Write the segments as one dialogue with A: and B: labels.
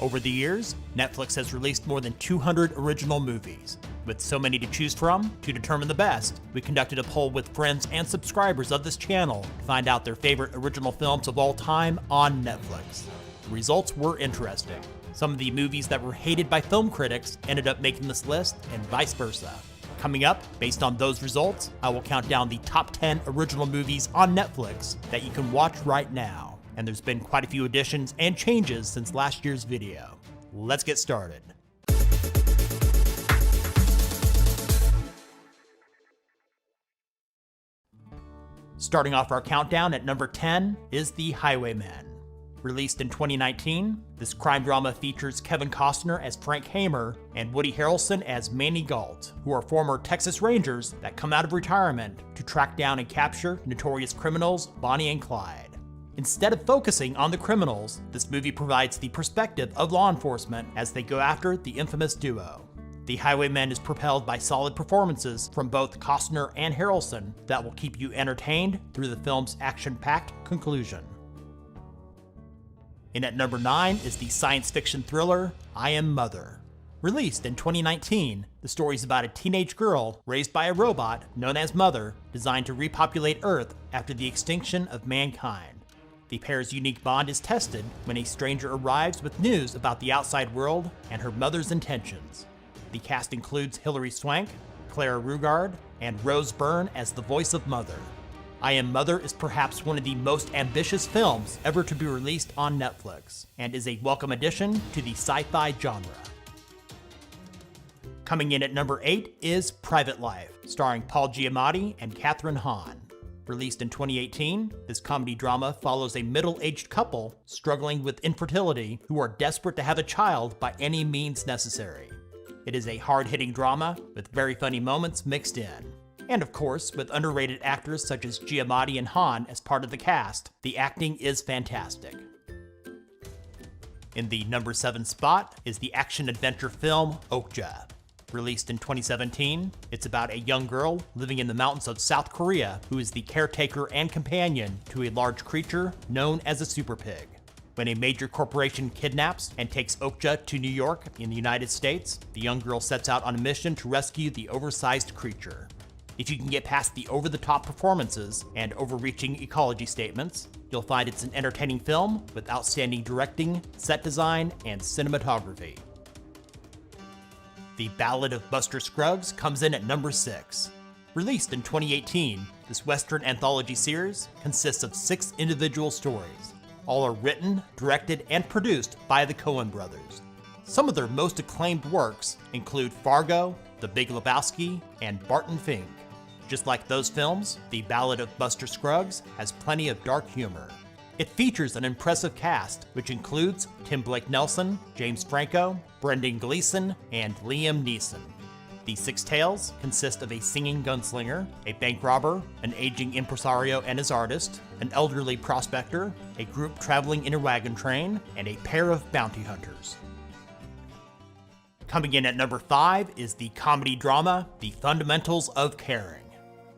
A: Over the years, Netflix has released more than 200 original movies. With so many to choose from, to determine the best, we conducted a poll with friends and subscribers of this channel to find out their favorite original films of all time on Netflix. The results were interesting. Some of the movies that were hated by film critics ended up making this list, and vice versa. Coming up, based on those results, I will count down the top 10 original movies on Netflix that you can watch right now. And there's been quite a few additions and changes since last year's video. Let's get started. Starting off our countdown at number 10 is The Highwaymen. Released in 2019, this crime drama features Kevin Costner as Frank Hamer and Woody Harrelson as Manny Gault, who are former Texas Rangers that come out of retirement to track down and capture notorious criminals Bonnie and Clyde. Instead of focusing on the criminals, this movie provides the perspective of law enforcement as they go after the infamous duo. The Highwaymen is propelled by solid performances from both Costner and Harrelson that will keep you entertained through the film's action-packed conclusion. And at number 9 is the science fiction thriller I Am Mother. Released in 2019, the story is about a teenage girl raised by a robot known as Mother, designed to repopulate Earth after the extinction of mankind. The pair's unique bond is tested when a stranger arrives with news about the outside world and her mother's intentions. The cast includes Hilary Swank, Clara Rugaard, and Rose Byrne as the voice of Mother. I Am Mother is perhaps one of the most ambitious films ever to be released on Netflix, and is a welcome addition to the sci-fi genre. Coming in at number 8 is Private Life, starring Paul Giamatti and Kathryn Hahn. Released in 2018, this comedy drama follows a middle-aged couple struggling with infertility who are desperate to have a child by any means necessary. It is a hard-hitting drama with very funny moments mixed in. And of course, with underrated actors such as Giamatti and Hahn as part of the cast, the acting is fantastic. In the number 7 spot is the action-adventure film Okja. Released in 2017, it's about a young girl living in the mountains of South Korea who is the caretaker and companion to a large creature known as a super pig. When a major corporation kidnaps and takes Okja to New York in the United States, the young girl sets out on a mission to rescue the oversized creature. If you can get past the over-the-top performances and overreaching ecology statements, you'll find it's an entertaining film with outstanding directing, set design, and cinematography. The Ballad of Buster Scruggs comes in at number 6. Released in 2018, this Western anthology series consists of 6 individual stories. All are written, directed, and produced by the Coen brothers. Some of their most acclaimed works include Fargo, The Big Lebowski, and Barton Fink. Just like those films, The Ballad of Buster Scruggs has plenty of dark humor. It features an impressive cast, which includes Tim Blake Nelson, James Franco, Brendan Gleeson, and Liam Neeson. The 6 tales consist of a singing gunslinger, a bank robber, an aging impresario and his artist, an elderly prospector, a group traveling in a wagon train, and a pair of bounty hunters. Coming in at number 5 is the comedy drama The Fundamentals of Caring.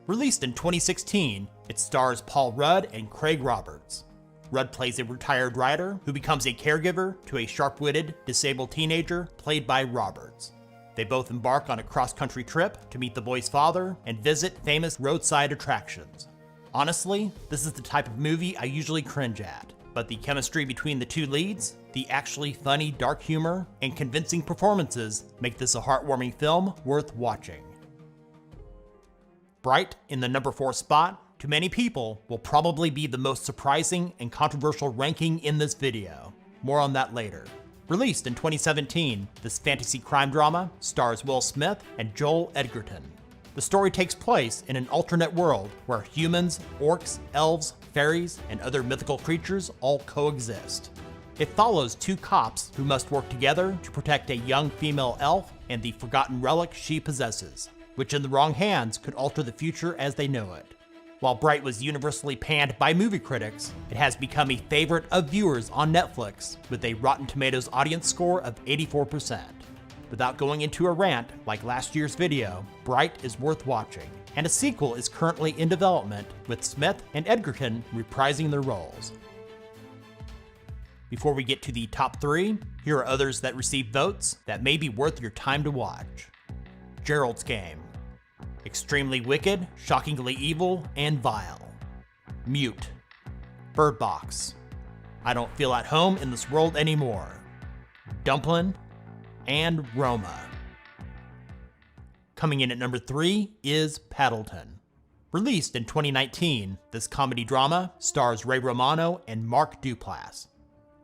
A: Released in 2016, it stars Paul Rudd and Craig Roberts. Rudd plays a retired writer who becomes a caregiver to a sharp-witted, disabled teenager played by Roberts. They both embark on a cross-country trip to meet the boy's father and visit famous roadside attractions. Honestly, this is the type of movie I usually cringe at, but the chemistry between the 2 leads, the actually funny dark humor, and convincing performances make this a heartwarming film worth watching. Bright, in the number 4 spot, to many people, will probably be the most surprising and controversial ranking in this video. More on that later. Released in 2017, this fantasy crime drama stars Will Smith and Joel Edgerton. The story takes place in an alternate world where humans, orcs, elves, fairies, and other mythical creatures all coexist. It follows 2 cops who must work together to protect a young female elf and the forgotten relic she possesses, which in the wrong hands could alter the future as they know it. While Bright was universally panned by movie critics, it has become a favorite of viewers on Netflix with a Rotten Tomatoes audience score of 84%. Without going into a rant like last year's video, Bright is worth watching, and a sequel is currently in development with Smith and Edgerton reprising their roles. Before we get to the top 3, here are others that received votes that may be worth your time to watch. Gerald's Game. Extremely wicked, shockingly evil, and vile. Mute. Bird Box. I don't feel at home in this world anymore. Dumplin', and Roma. Coming in at number 3 is Paddleton. Released in 2019, this comedy drama stars Ray Romano and Mark Duplass.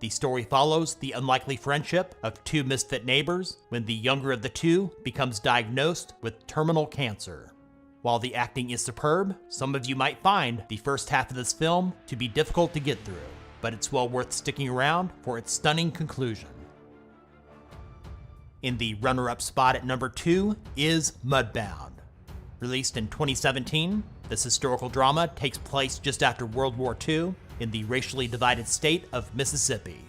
A: The story follows the unlikely friendship of two misfit neighbors when the younger of the two becomes diagnosed with terminal cancer. While the acting is superb, some of you might find the first half of this film to be difficult to get through, but it's well worth sticking around for its stunning conclusion. In the runner-up spot at number 2 is Mudbound. Released in 2017, this historical drama takes place just after World War II in the racially divided state of Mississippi.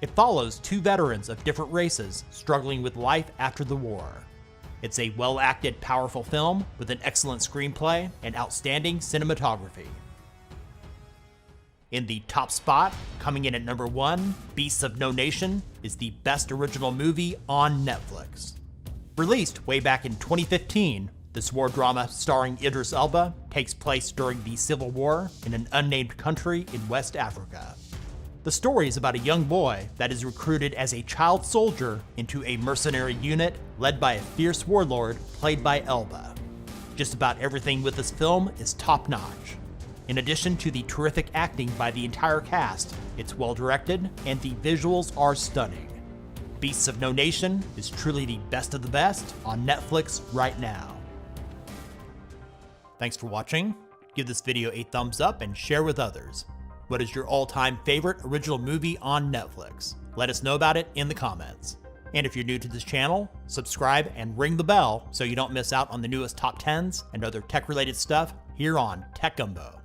A: It follows two veterans of different races struggling with life after the war. It's a well-acted, powerful film with an excellent screenplay and outstanding cinematography. In the top spot, coming in at number 1, Beasts of No Nation is the best original movie on Netflix. Released way back in 2015, this war drama starring Idris Elba takes place during the Civil War in an unnamed country in West Africa. The story is about a young boy that is recruited as a child soldier into a mercenary unit led by a fierce warlord played by Elba. Just about everything with this film is top-notch. In addition to the terrific acting by the entire cast, it's well directed and the visuals are stunning. Beasts of No Nation is truly the best of the best on Netflix right now. Thanks for watching. Give this video a thumbs up and share with others. What is your all-time favorite original movie on Netflix? Let us know about it in the comments. And if you're new to this channel, subscribe and ring the bell so you don't miss out on the newest top 10s and other tech-related stuff here on Tech Gumbo.